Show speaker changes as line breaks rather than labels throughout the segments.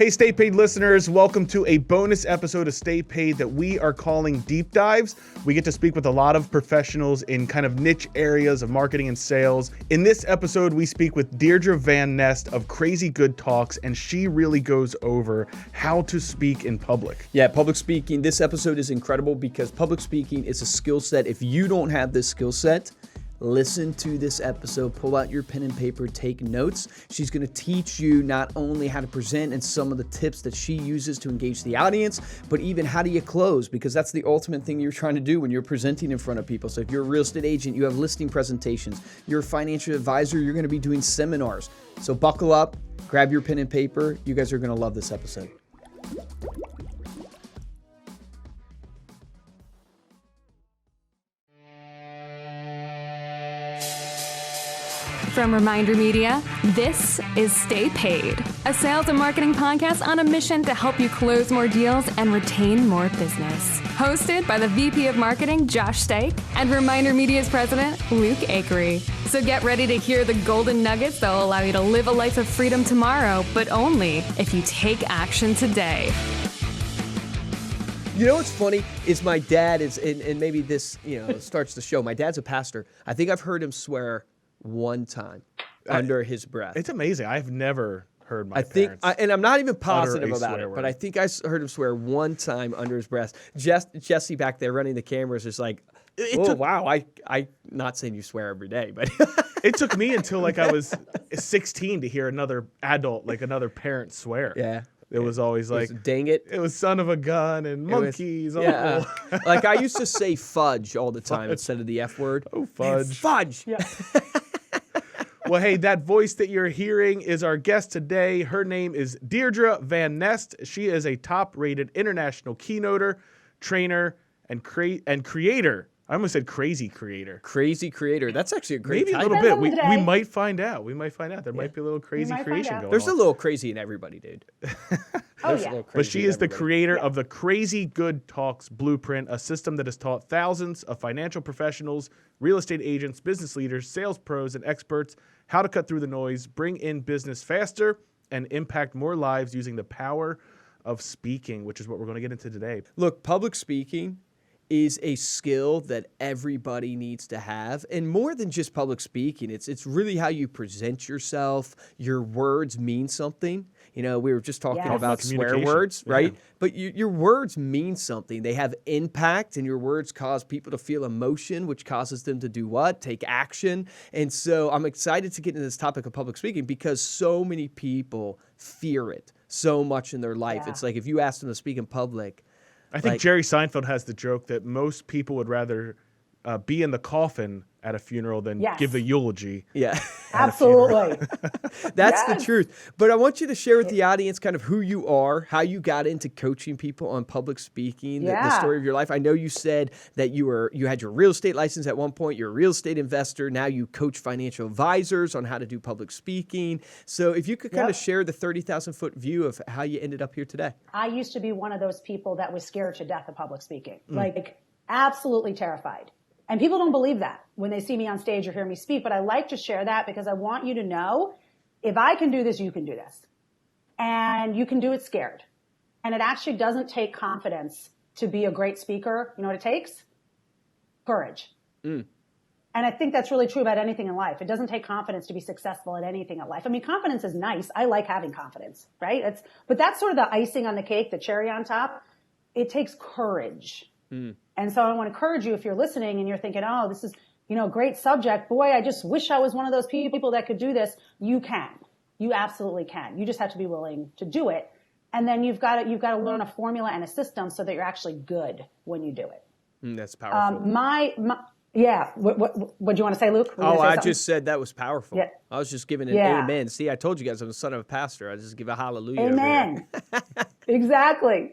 Hey, Stay Paid listeners, welcome to a bonus episode of Stay Paid that we are calling Deep Dives. We get to speak with a lot of professionals in kind of niche areas of marketing and sales. In this episode, we speak with Deirdre Van Nest of Crazy Good Talks, and she really goes over how to speak in public.
Yeah, public speaking. This episode is incredible because public speaking is a skill set. If you don't have this skill set, listen to this episode, pull out your pen and paper, take notes. She's going to teach you not only how to present and some of the tips that she uses to engage the audience, but even how do you close, because that's the ultimate thing you're trying to do when you're presenting in front of people. So if you're a real estate agent, you have listing presentations, you're a financial advisor, you're going to be doing seminars. So buckle up, grab your pen and paper. You guys are going to love this episode.
From ReminderMedia, this is Stay Paid, a sales and marketing podcast on a mission to help you close more deals and retain more business. Hosted by the VP of Marketing, Josh Stake, and ReminderMedia's president, Luke Acree. So get ready to hear the golden nuggets that will allow you to live a life of freedom tomorrow, but only if you take action today.
You know what's funny is my dad is, and maybe this starts the show. My dad's a pastor. I think I've heard him swear one time under his breath.
It's amazing. I've never heard my parents.
And I'm not even positive about it, but I think I heard him swear one time under his breath. Jesse back there running the cameras is like, wow, I not saying you swear every day, but
it took me until like I was 16 to hear another adult, like another parent swear.
Yeah.
It was always like,
dang it.
It was son of a gun and monkeys.
Yeah. Like I used to say fudge all the time instead of the F word.
Oh, fudge.
Man, fudge. Yeah.
Well, hey, that voice that you're hearing is our guest today. Her name is Deirdre Van Nest. She is a top-rated international keynoter, trainer, and creator. I almost said crazy creator.
Crazy creator. That's actually a great
title. Maybe a little bit. We might find out. There might be a little crazy creation going on.
There's a little crazy in everybody, dude.
But she is the creator of the Crazy Good Talks Blueprint, a system that has taught thousands of financial professionals, real estate agents, business leaders, sales pros, and experts how to cut through the noise, bring in business faster, and impact more lives using the power of speaking, which is what we're going to get into today.
Look, public speaking is a skill that everybody needs to have. And more than just public speaking, it's really how you present yourself. Your words mean something. You know, we were just talking about swear words, right? Yeah. But your words mean something. They have impact, and your words cause people to feel emotion, which causes them to do what? Take action. And so I'm excited to get into this topic of public speaking because so many people fear it so much in their life. It's like if you ask them to speak in public,
I think Jerry Seinfeld has the joke that most people would rather be in the coffin at a funeral than give the eulogy.
Yeah,
absolutely.
That's the truth. But I want you to share with the audience kind of who you are, how you got into coaching people on public speaking, the story of your life. I know you said that you had your real estate license at one point. You're a real estate investor. Now you coach financial advisors on how to do public speaking. So if you could kind of share the 30,000-foot view of how you ended up here today.
I used to be one of those people that was scared to death of public speaking, like absolutely terrified. And people don't believe that when they see me on stage or hear me speak, but I like to share that because I want you to know if I can do this, you can do this. And you can do it scared. And it actually doesn't take confidence to be a great speaker. You know what it takes? Courage. And I think that's really true about anything in life. It doesn't take confidence to be successful at anything in life. I mean, confidence is nice. I like having confidence, right? But that's sort of the icing on the cake, the cherry on top. It takes courage. And so I want to encourage you if you're listening and you're thinking, oh, this is, a great subject. Boy, I just wish I was one of those people that could do this. You can. You absolutely can. You just have to be willing to do it. And then you've got to learn a formula and a system so that you're actually good when you do it.
That's powerful.
What do you want to say, Luke?
I just said that was powerful.
Yeah.
I was just giving an amen. See, I told you guys I'm the son of a pastor. I just give a hallelujah.
Amen. Exactly.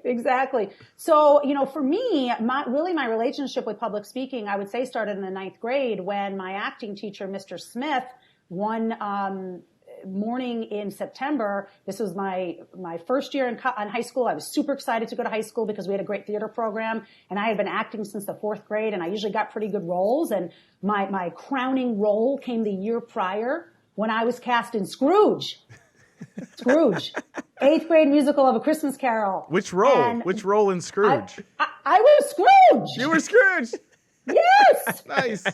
So, for me, my relationship with public speaking, I would say started in the 9th grade when my acting teacher, Mr. Smith, one morning in September. This was my first year in high school. I was super excited to go to high school because we had a great theater program, and I had been acting since the 4th grade, and I usually got pretty good roles. And my crowning role came the year prior when I was cast in Scrooge. Scrooge. 8th grade musical of A Christmas Carol.
Which role?
And
Which role in Scrooge?
I was Scrooge.
You were Scrooge.
Yes.
Nice.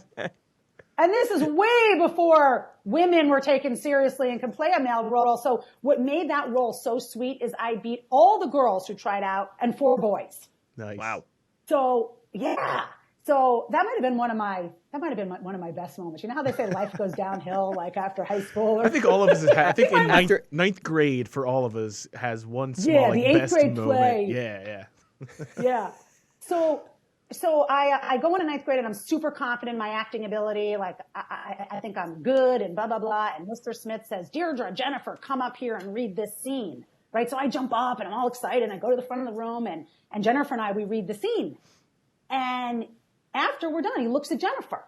And this is way before women were taken seriously and could play a male role. So what made that role so sweet is I beat all the girls who tried out and 4 boys.
Nice.
Wow.
So yeah. So that might have been one of my best moments. You know how they say life goes downhill like after high school?
I think all of us I think in ninth grade for all of us has one small
the 8th
best
grade
moment.
play.
Yeah.
Yeah. So I go into 9th grade and I'm super confident in my acting ability. Like I think I'm good and blah, blah, blah. And Mr. Smith says, Deirdre, Jennifer, come up here and read this scene. Right. So I jump up and I'm all excited and I go to the front of the room and Jennifer and I, we read the scene. And after we're done, he looks at Jennifer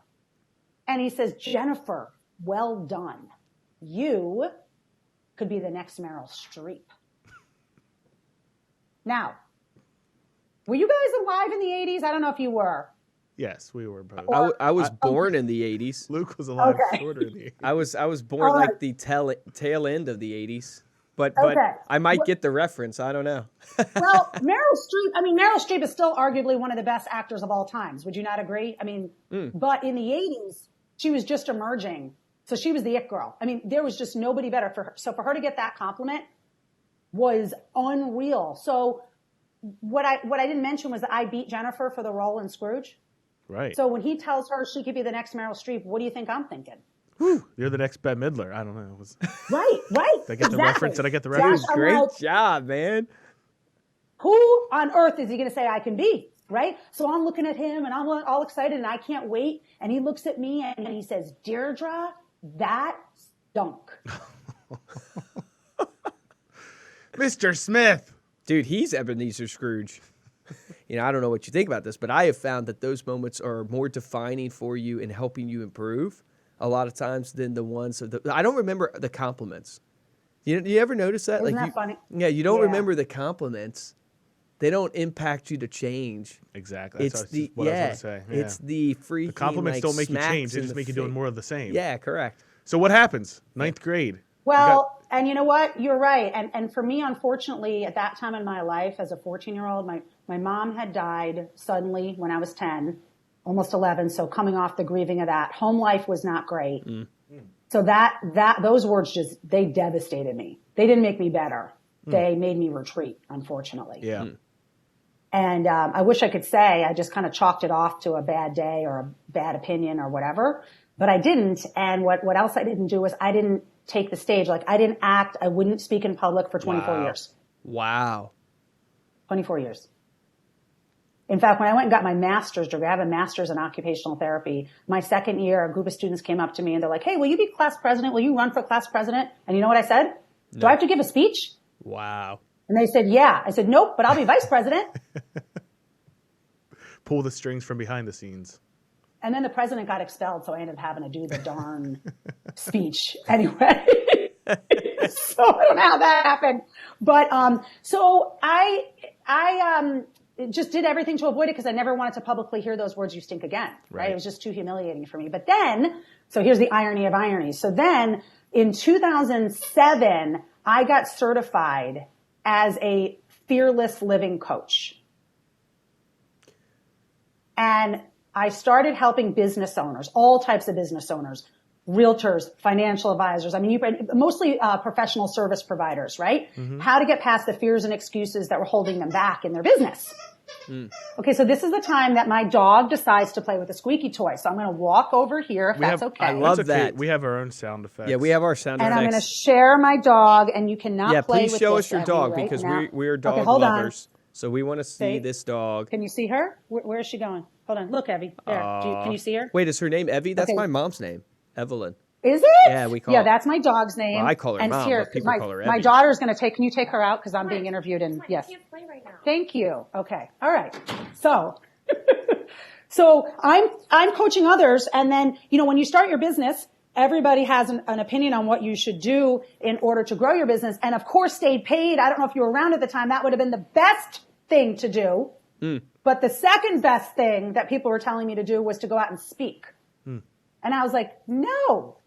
and he says, Jennifer, well done. You could be the next Meryl Streep. Now, were you guys alive in the 80s? I don't know if you were.
Yes, we were both.
I was born in the 80s.
Luke was alive shorter in the 80s.
I was born like the tail end of the 80s. But I might get the reference. I don't know.
Well, Meryl Streep is still arguably one of the best actors of all times. Would you not agree? I mean, but in the 80s, she was just emerging. So she was the it girl. I mean, there was just nobody better for her. So for her to get that compliment was unreal. So what I didn't mention was that I beat Jennifer for the role in Scrooge.
Right.
So when he tells her she could be the next Meryl Streep, what do you think I'm thinking?
Whew, you're the next Bette Midler. I don't know.
Right.
Did I get the reference? Did I get the reference?
Josh,
Great job, man.
Who on earth is he going to say I can be? Right? So I'm looking at him and I'm all excited and I can't wait. And he looks at me and he says, Deirdre, that stunk.
Mr. Smith.
Dude, he's Ebenezer Scrooge. I don't know what you think about this, but I have found that those moments are more defining for you and helping you improve a lot of times than the ones I don't remember the compliments. You ever notice that?
Isn't that funny?
Yeah, you don't remember the compliments. They don't impact you to change.
Exactly. That's what I was going to say. Yeah.
It's the freaking
compliments don't make you change. They
in
just
the
make you doing more of the same.
Yeah, correct.
So what happens? 9th grade.
Well, and you know what? You're right. And for me, unfortunately, at that time in my life as a 14-year-old, my mom had died suddenly when I was 10, almost 11. So coming off the grieving of that, home life was not great. So those words they devastated me. They didn't make me better. They made me retreat, unfortunately.
Yeah.
And I wish I could say I just kind of chalked it off to a bad day or a bad opinion or whatever, but I didn't. And what else I didn't do was I didn't take the stage. Like I didn't act. I wouldn't speak in public for 24 years.
Wow.
24 years. In fact, when I went and got my master's degree, I have a master's in occupational therapy. My second year, a group of students came up to me and they're like, hey, will you be class president? Will you run for class president? And you know what I said? No. Do I have to give a speech?
Wow.
And they said, yeah. I said, nope, but I'll be vice president.
Pull the strings from behind the scenes.
And then the president got expelled, so I ended up having to do the darn speech anyway. So I don't know how that happened. But so I just did everything to avoid it because I never wanted to publicly hear those words, you stink again. Right? It was just too humiliating for me. But then, so here's the irony of ironies. So then in 2007, I got certified as a fearless living coach. And I started helping business owners, all types of business owners, realtors, financial advisors. I mean, mostly professional service providers, right? Mm-hmm. How to get past the fears and excuses that were holding them back in their business. Okay, so this is the time that my dog decides to play with a squeaky toy. So I'm going to walk over here if that's okay.
I love that.
We have our own sound effects.
Yeah, we have our sound effects.
And I'm going to share my dog, and you cannot play with this.
Yeah, please show us your dog
right
because
now.
we're dog lovers. So we want to see this dog.
Can you see her? Where is she going? Hold on. Look, Evie. There. Can you see her?
Wait, is her name Evie? That's my mom's name, Evelyn.
Is it?
Yeah, we call her.
Yeah, that's my dog's name.
Well, I call her Mom, but people call her Evie.
My daughter's going to take, can you take her out? Because I'm being interviewed and yes.
I can't play right now.
Thank you. Okay. All right. So, so I'm coaching others. And then, when you start your business, everybody has an opinion on what you should do in order to grow your business. And of course, stayed paid. I don't know if you were around at the time. That would have been the best thing to do. But the second best thing that people were telling me to do was to go out and speak. And I was like, no,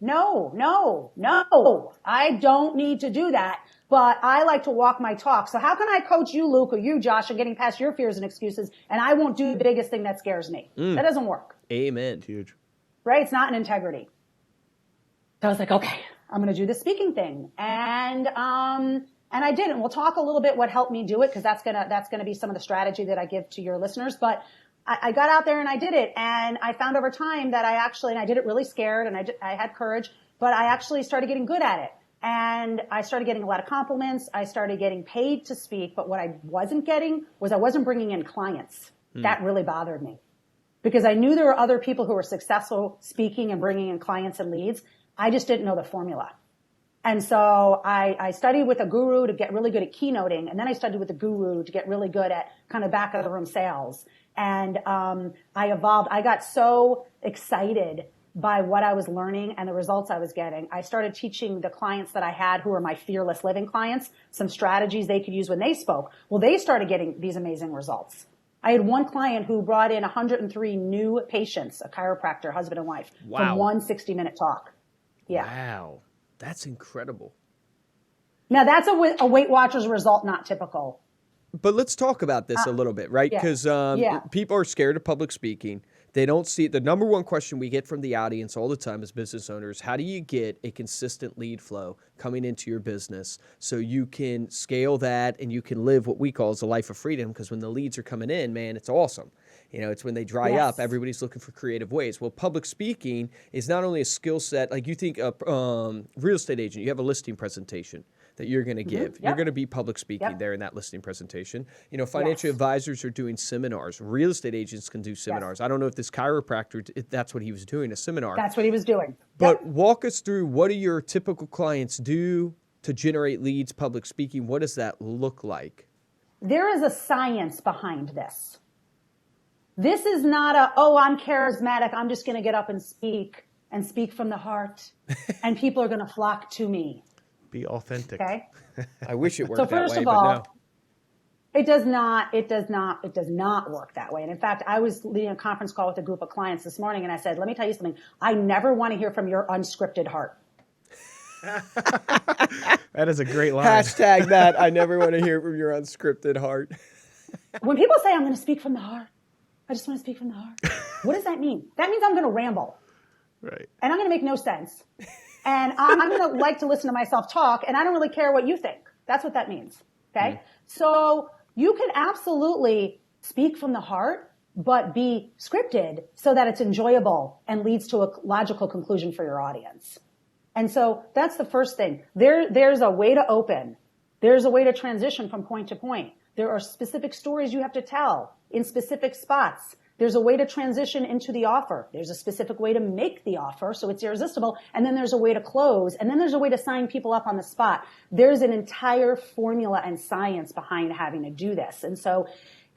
I don't need to do that. But I like to walk my talk. So how can I coach you, Luke, or you, Josh, on getting past your fears and excuses, and I won't do the biggest thing that scares me? That doesn't work.
Amen.
Huge.
Right? It's not an integrity. So I was like, okay, I'm going to do the speaking thing. And I did. And we'll talk a little bit what helped me do it, because that's going to be some of the strategy that I give to your listeners. But I got out there and I did it. And I found over time that I did it really scared, and I had courage, but I actually started getting good at it. And I started getting a lot of compliments. I started getting paid to speak. But what I wasn't getting was I wasn't bringing in clients. That really bothered me, because I knew there were other people who were successful speaking and bringing in clients and leads. I just didn't know the formula. And so I studied with a guru to get really good at keynoting. And then I studied with a guru to get really good at kind of back of the room sales. And I evolved. I got so excited by what I was learning and the results I was getting. I started teaching the clients that I had, who were my fearless living clients, some strategies they could use when they spoke. Well, they started getting these amazing results. I had one client who brought in 103 new patients, a chiropractor, husband and wife, from one 60-minute talk. Yeah.
Wow. That's incredible.
Now, that's a Weight Watchers result, not typical.
But let's talk about this a little bit, right? Because people are scared of public speaking. They don't see it. The number one question we get from the audience all the time as business owners: how do you get a consistent lead flow coming into your business so you can scale that and you can live what we call as a life of freedom? Because when the leads are coming in, man, it's awesome. You know, it's when they dry up, everybody's looking for creative ways. Well, public speaking is not only a skill set, like you think a real estate agent, you have a listing presentation that you're going to give. You're going to be public speaking there in that listing presentation. You know, financial advisors are doing seminars. Real estate agents can do seminars. I don't know if this chiropractor, if that's what he was doing, a seminar.
That's what he was doing.
But walk us through, what do your typical clients do to generate leads, public speaking? What does that look like?
There is a science behind this. This is not I'm charismatic, I'm just going to get up and speak from the heart, and people are going to flock to me.
Be authentic.
Okay.
I wish it worked that way,
first of
but
all,
no.
It does not work that way. And in fact, I was leading a conference call with a group of clients this morning, and I said, let me tell you something. I never want to hear from your unscripted heart.
That is a great line.
Hashtag that. I never want to hear from your unscripted heart.
When people say I'm going to speak from the heart, I just want to speak from the heart. What does that mean? That means I'm going to ramble.
Right.
And I'm going to make no sense. And I'm going to like to listen to myself talk, and I don't really care what you think. That's what that means. Okay? So you can absolutely speak from the heart, but be scripted so that it's enjoyable and leads to a logical conclusion for your audience. And so that's the first thing. There's a way to open. There's a way to transition from point to point. There are specific stories you have to tell in specific spots. There's a way to transition into the offer. There's a specific way to make the offer so it's irresistible. And then there's a way to close. And then there's a way to sign people up on the spot. There's an entire formula and science behind having to do this. And so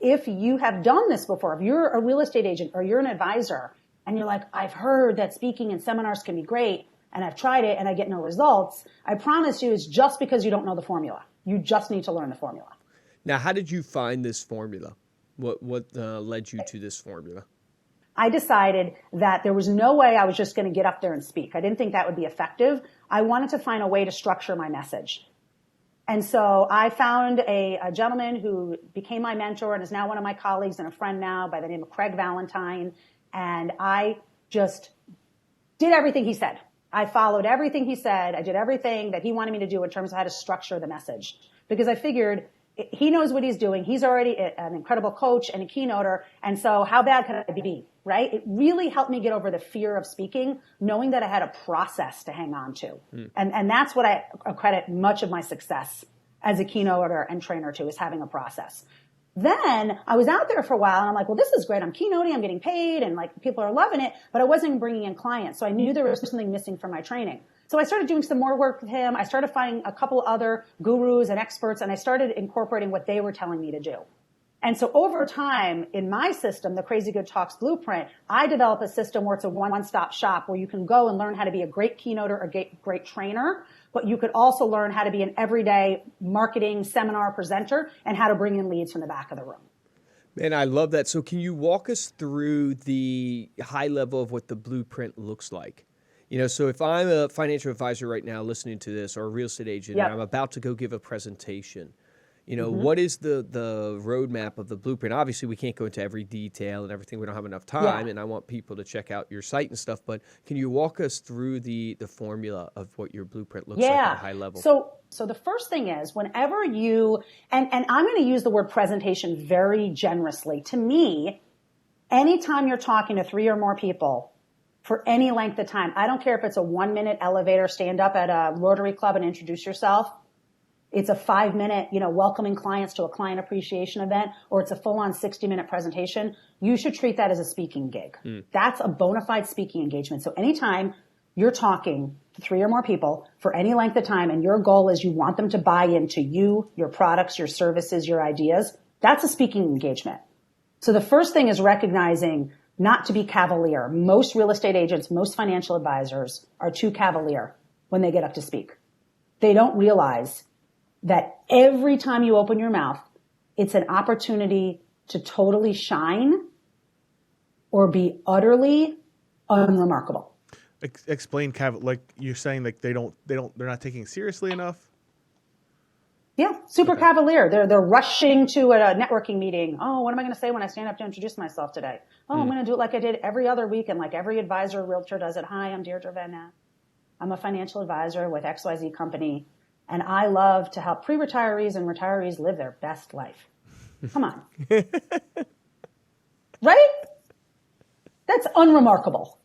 if you have done this before, if you're a real estate agent or you're an advisor and you're like, I've heard that speaking and seminars can be great, and I've tried it and I get no results, I promise you it's just because you don't know the formula. You just need to learn the formula.
Now, how did you find this formula? What led you to this formula?
I decided that there was no way I was just going to get up there and speak. I didn't think that would be effective. I wanted to find a way to structure my message. And so I found a gentleman who became my mentor and is now one of my colleagues and a friend now, by the name of Craig Valentine. And I just did everything he said. I followed everything he said. I did everything that he wanted me to do in terms of how to structure the message, because I figured he knows what he's doing. He's already an incredible coach and a keynoter. And so how bad could I be, right? It really helped me get over the fear of speaking, knowing that I had a process to hang on to. And that's what I credit much of my success as a keynoter and trainer to, is having a process. Then I was out there for a while and I'm like, well, this is great. I'm keynoting, I'm getting paid, and like people are loving it, but I wasn't bringing in clients. So I knew there was something missing from my training. So I started doing some more work with him. I started finding a couple other gurus and experts, and I started incorporating what they were telling me to do. And so over time, in my system, the Crazy Good Talks Blueprint, I developed a system where it's a one-stop shop where you can go and learn how to be a great keynoter or great trainer, but you could also learn how to be an everyday marketing seminar presenter and how to bring in leads from the back of the room.
Man, I love that. So can you walk us through the high level of what the blueprint looks like? So if I'm a financial advisor right now listening to this, or a real estate agent, and I'm about to go give a presentation, what is the roadmap of the blueprint? Obviously, we can't go into every detail and everything. We don't have enough time, and I want people to check out your site and stuff. But can you walk us through the formula of what your blueprint looks like at a high level?
So the first thing is whenever you, and I'm going to use the word presentation very generously. To me, anytime you're talking to 3 or more people for any length of time, I don't care if it's a 1-minute elevator stand up at a Rotary Club and introduce yourself. It's a 5-minute, welcoming clients to a client appreciation event, or it's a full-on 60-minute presentation. You should treat that as a speaking gig. That's a bona fide speaking engagement. So anytime you're talking to 3 or more people for any length of time, and your goal is you want them to buy into you, your products, your services, your ideas, that's a speaking engagement. So the first thing is recognizing not to be cavalier. Most real estate agents, most financial advisors are too cavalier when they get up to speak. They don't realize that every time you open your mouth, it's an opportunity to totally shine or be utterly unremarkable.
Explain, like you're saying, like they're not taking it seriously enough.
Yeah, super cavalier. They're rushing to a networking meeting. Oh, what am I going to say when I stand up to introduce myself today? Oh, I'm going to do it like I did every other week and like every advisor or realtor does it. Hi, I'm Deirdre Van Nest. I'm a financial advisor with XYZ company, and I love to help pre-retirees and retirees live their best life. Come on. Right? That's unremarkable.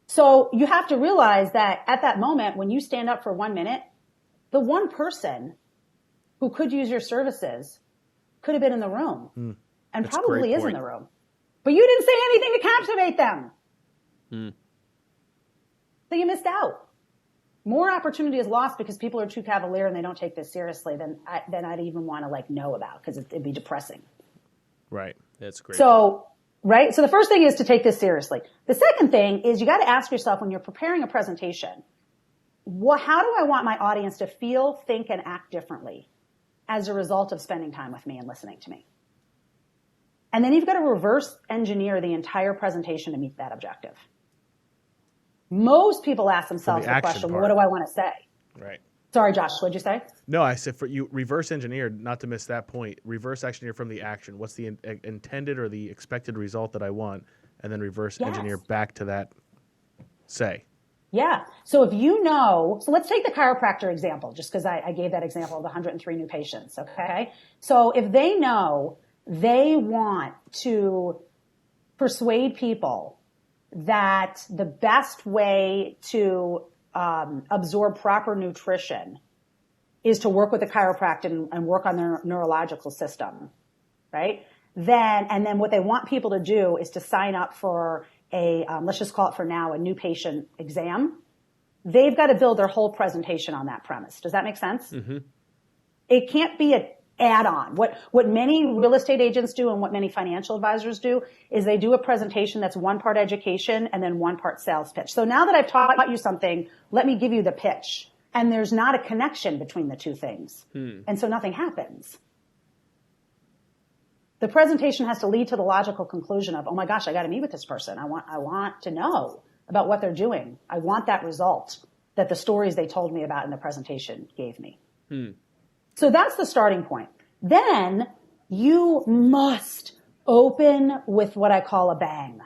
So you have to realize that at that moment, when you stand up for 1 minute, the one person who could use your services could have been in the room and probably is in the room. But you didn't say anything to captivate them. So you missed out. More opportunity is lost because people are too cavalier and they don't take this seriously than I'd even want to know about, because it'd be depressing.
Right.
That's great.
So, right. So the first thing is to take this seriously. The second thing is you got to ask yourself when you're preparing a presentation, how do I want my audience to feel, think, and act differently as a result of spending time with me and listening to me? And then you've got to reverse engineer the entire presentation to meet that objective. Most people ask themselves the question, what do I want to say?
Right.
Sorry, Josh, what'd you say?
No, I said for you, reverse engineer, not to miss that point, reverse engineer from the action. What's the intended or the expected result that I want? And then reverse engineer back to that say.
Yeah. So if you know, so let's take the chiropractor example, just because I gave that example of the 103 new patients. Okay. So if they know they want to persuade people that the best way to absorb proper nutrition is to work with a chiropractor and work on their neurological system, right? And then what they want people to do is to sign up for let's just call it for now, a new patient exam. They've got to build their whole presentation on that premise. Does that make sense? Mm-hmm. It can't be an add-on. What many real estate agents do and what many financial advisors do is they do a presentation that's one part education and then one part sales pitch. So now that I've taught you something, let me give you the pitch. And there's not a connection between the two things. And so nothing happens. The presentation has to lead to the logical conclusion of, oh my gosh, I got to meet with this person. I want to know about what they're doing. I want that result that the stories they told me about in the presentation gave me. So that's the starting point. Then you must open with what I call a bang.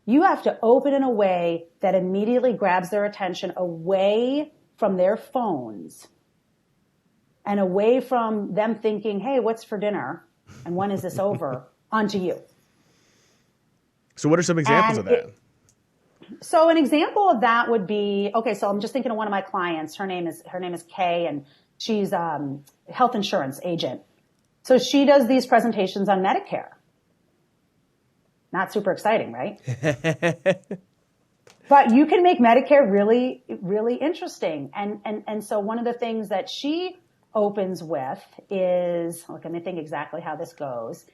You have to open in a way that immediately grabs their attention away from their phones and away from them thinking, hey, what's for dinner? And when is this over? Onto you.
So what are some examples of that?
So an example of that would be, okay, so I'm just thinking of one of my clients. Her name is Kay, and she's a health insurance agent. So she does these presentations on Medicare. Not super exciting, right? But you can make Medicare really, really interesting. And so one of the things that she opens with is, look, let me think exactly how this goes.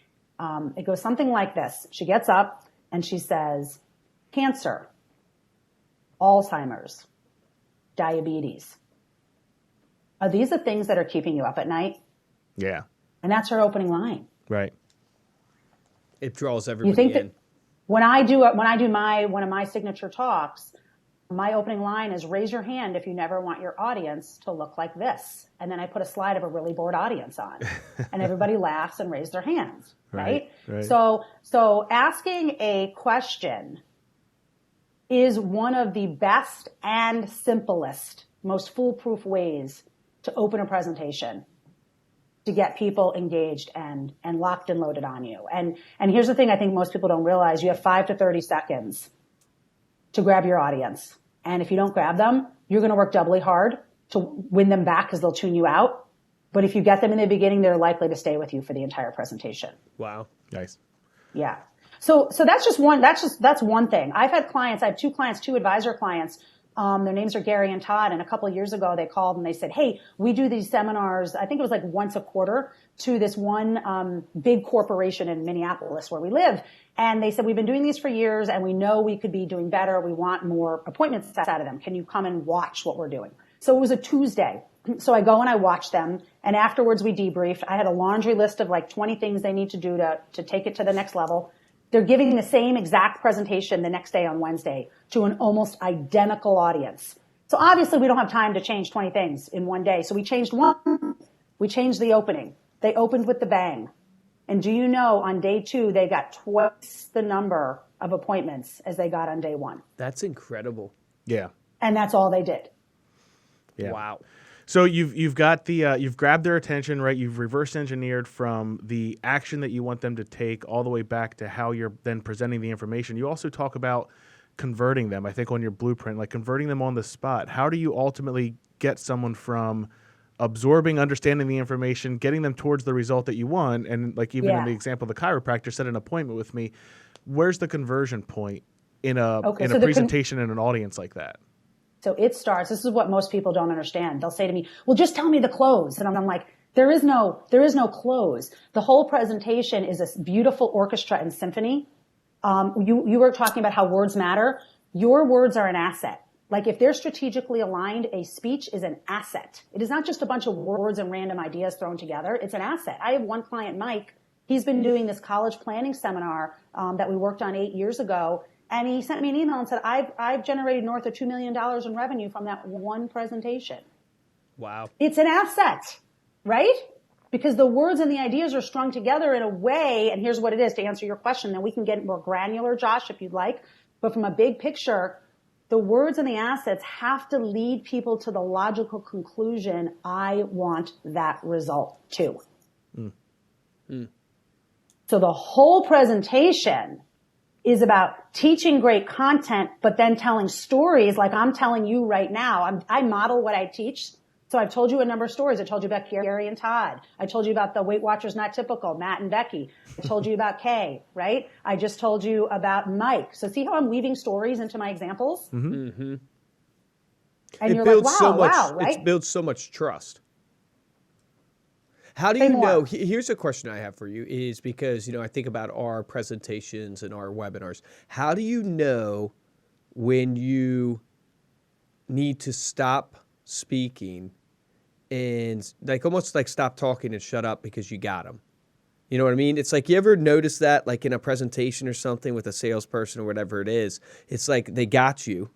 It goes something like this. She gets up and she says, cancer, Alzheimer's, diabetes. Are these the things that are keeping you up at night?
Yeah.
And that's her opening line.
Right.
It draws everybody in.
When I do one of my signature talks, my opening line is raise your hand if you never want your audience to look like this. And then I put a slide of a really bored audience on and everybody laughs and raise their hands. Right? So asking a question is one of the best and simplest, most foolproof ways to open a presentation, to get people engaged and locked and loaded on you. And here's the thing I think most people don't realize. You have 5 to 30 seconds to grab your audience. And if you don't grab them, you're going to work doubly hard to win them back because they'll tune you out. But if you get them in the beginning, they're likely to stay with you for the entire presentation.
Wow.
Nice.
Yeah. So that's one thing. I have 2 clients, 2 advisor clients. Their names are Gary and Todd. And a couple of years ago, they called and they said, hey, we do these seminars. I think it was like once a quarter to this one big corporation in Minneapolis where we live. And they said, we've been doing these for years and we know we could be doing better. We want more appointments out of them. Can you come and watch what we're doing? So it was a Tuesday. So I go and I watch them. And afterwards we debriefed. I had a laundry list of like 20 things they need to do to take it to the next level. They're giving the same exact presentation the next day on Wednesday to an almost identical audience. So obviously we don't have time to change 20 things in one day. So we changed one. We changed the opening. They opened with the bang. And do you know on day 2, they got twice the number of appointments as they got on day 1.
That's incredible.
Yeah.
And that's all they did.
Yeah.
Wow.
So you've got you've grabbed their attention, right? You've reverse engineered from the action that you want them to take all the way back to how you're then presenting the information. You also talk about converting them, I think, on your blueprint, like converting them on the spot. How do you ultimately get someone from absorbing, understanding the information, getting them towards the result that you want? And like even in the example of the chiropractor set an appointment with me, where's the conversion point in a presentation in an audience like that?
So it starts, this is what most people don't understand. They'll say to me, well, just tell me the close. And I'm like, there is no close. The whole presentation is a beautiful orchestra and symphony. You were talking about how words matter. Your words are an asset. Like if they're strategically aligned, a speech is an asset. It is not just a bunch of words and random ideas thrown together. It's an asset. I have one client, Mike. He's been doing this college planning seminar that we worked on 8 years ago. And he sent me an email and said, I've generated north of $2 million in revenue from that one presentation.
Wow.
It's an asset, right? Because the words and the ideas are strung together in a way, and here's what it is to answer your question, then we can get more granular, Josh, if you'd like. But from a big picture, the words and the assets have to lead people to the logical conclusion, I want that result too. So the whole presentation is about teaching great content, but then telling stories like I'm telling you right now. I model what I teach. So I've told you a number of stories. I told you about Gary and Todd. I told you about the Weight Watchers Not Typical, Matt and Becky. I told you about Kay, right? I just told you about Mike. So see how I'm weaving stories into my examples? Mm-hmm. Mm-hmm. And you're like, wow, right?
It builds so much trust. How do you know? Here's a question I have for you is because, I think about our presentations and our webinars. How do you know when you need to stop speaking and almost stop talking and shut up because you got them? You know what I mean? It's like, you ever notice that in a presentation or something with a salesperson or whatever it is, it's like they got you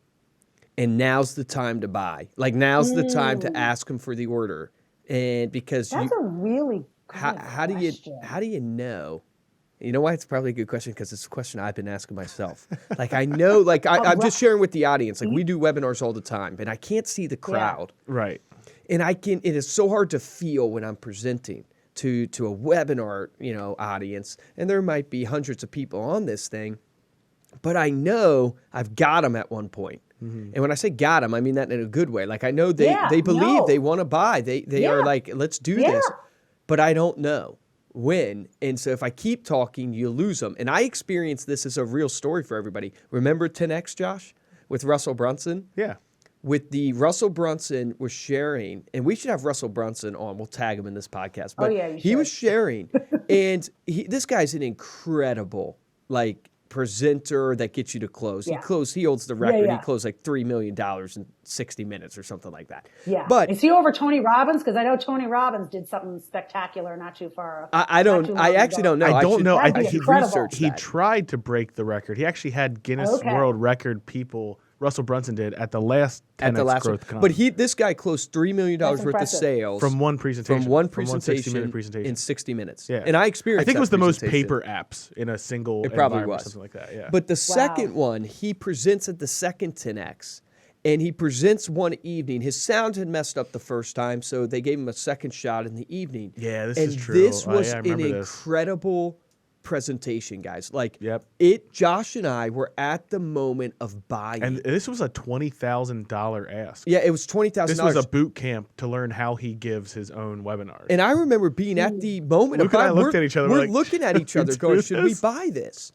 and now's the time to buy. Now's the time to ask them for the order. And because
that's a really good
how do you know? You know why it's probably a good question? Because it's a question I've been asking myself. I know, I'm just sharing with the audience. We do webinars all the time, and I can't see the crowd.
Yeah. Right.
And it is so hard to feel when I'm presenting to a webinar, audience, and there might be hundreds of people on this thing, but I know I've got them at one point. Mm-hmm. And when I say got them, I mean that in a good way. I know they believe, they want to buy. They are like, let's do this. But I don't know when. And so if I keep talking, you lose them. And I experienced this as a real story for everybody. Remember 10X, Josh, with Russell Brunson?
Yeah.
Russell Brunson was sharing, and we should have Russell Brunson on. We'll tag him in this podcast. But
you
he was sharing. And this guy's an incredible, presenter that gets you to close.
Yeah.
He holds the record.
Yeah.
He closed like $3 million in 60 minutes or something like that.
Yeah.
But
is he over Tony Robbins? Because I know Tony Robbins did something spectacular not too far.
I actually don't know.
I don't know. I
That'd
think
be
he
incredible.
researched. He tried to break the record. He actually had Guinness World Record people. Russell Brunson did at the last 10X growth con.
But this guy closed $3 million worth of sales
from one presentation.
From one
60-minute presentation
in 60 minutes.
Yeah.
And I experienced.
I think it was the most paper apps in a single.
It probably
environment,
was
something like that. Yeah.
But the second one, he presents at the second 10X. And he presents one evening. His sound had messed up the first time, so they gave him a second shot in the evening.
Yeah, this is true.
This was an incredible presentation, guys. Like Josh and I were at the moment of buying.
And this was a $20,000 ask.
Yeah, it was $20,000.
This was a boot camp to learn how he gives his own webinars.
And I remember being at the moment
Luke
of
and I
buying.
looked at each other.
We're looking at each other going, should we
this?
buy this?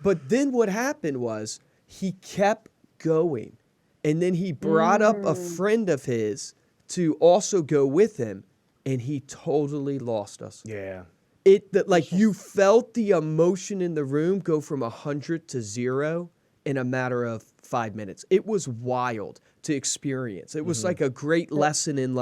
But then what happened was he kept going. And then he brought up a friend of his to also go with him, and he totally lost us.
Yeah.
You felt the emotion in the room go from 100 to 0 in a matter of 5 minutes. It was wild to experience. It was like a great lesson in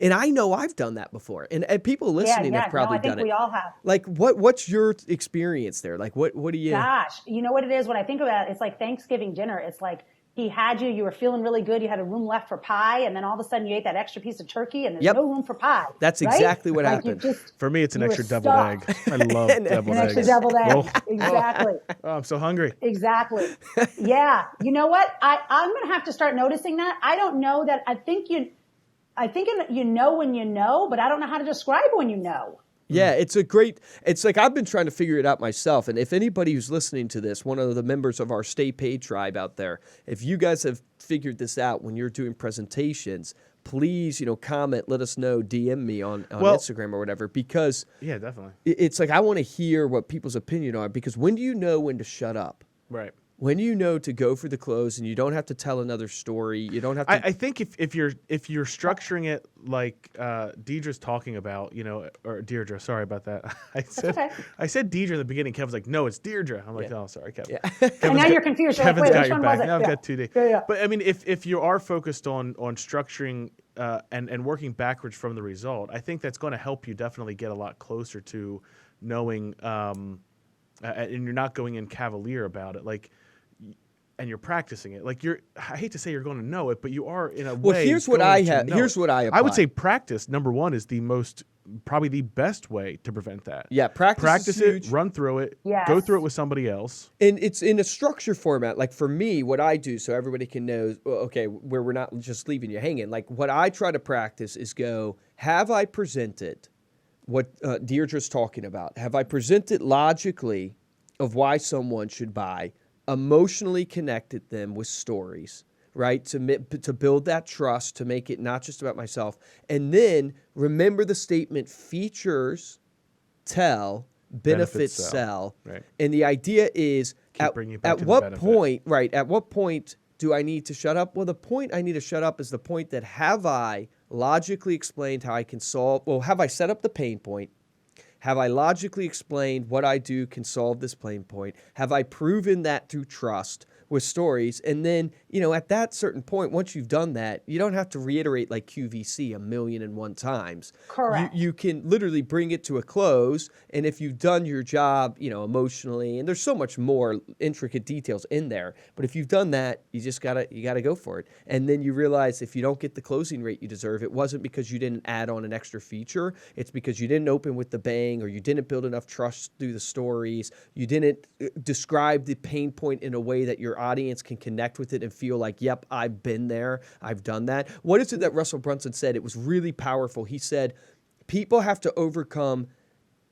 and I know I've done that before, and people listening have probably done it.
I think we all have.
Like, what's your experience there? Like, what do you?
Gosh, you know what it is? When I think about it, it's like Thanksgiving dinner. It's like he had you were feeling really good. You had a room left for pie, and then all of a sudden you ate that extra piece of turkey, and there's no room for pie.
That's
right?
exactly what happened.
For me, it's an extra deviled egg. I love deviled eggs.
An extra deviled egg. Exactly.
Oh, I'm so hungry.
Exactly. Yeah. You know what? I'm going to have to start noticing that. I don't know that. I think you know when you know, but I don't know how to describe when you know.
Yeah, it's like I've been trying to figure it out myself. And if anybody who's listening to this, one of the members of our Stay Paid tribe out there, if you guys have figured this out when you're doing presentations, please, comment, let us know, DM me on Instagram or whatever, because
yeah, definitely.
It's like I want to hear what people's opinion are, because when do you know when to shut up?
Right.
When you know to go for the close, and you don't have to tell another story, you don't have to.
I think if you're structuring it like Deirdre's talking about, or Deirdre, sorry about that. I said Deirdre in the beginning. Kevin's like, no, it's Deirdre. I'm like, oh, sorry, Kevin.
Yeah.
And now you're confused.
Kevin's
like,
got your back. Now I've got 2 days.
Yeah.
But I mean, if you are focused on structuring and working backwards from the result, I think that's going to help you definitely get a lot closer to knowing, and you're not going in cavalier about it. And you're practicing it. I hate to say you're going to know it, but you are in a way.
Well, here's what I have. Here's what I apply.
I would say practice, number one, is probably the best way to prevent that.
Yeah, practice
it, run through it, go through it with somebody else.
And it's in a structure format. Like for me, what I do, so everybody can know, okay, where we're not just leaving you hanging. Like what I try to practice is have I presented what Deirdre's talking about? Have I presented logically of why someone should buy? Emotionally connected them with stories, right? To build that trust, to make it not just about myself. And then remember the statement, features tell, benefits sell.
Right.
And the idea is at what point do I need to shut up? Well, the point I need to shut up is the point that have I logically explained how I can have I set up the pain point? Have I logically explained what I do can solve this pain point? Have I proven that through trust with stories? And then, at that certain point, once you've done that, you don't have to reiterate like QVC 1,000,001 times.
Correct.
You can literally bring it to a close. And if you've done your job, emotionally, and there's so much more intricate details in there, but if you've done that, you gotta go for it. And then you realize if you don't get the closing rate you deserve, it wasn't because you didn't add on an extra feature. It's because you didn't open with the bang, or you didn't build enough trust through the stories. You didn't describe the pain point in a way that your audience can connect with it and feel like, yep, I've been there, I've done that. What is it that Russell Brunson said? It was really powerful. He said, people have to overcome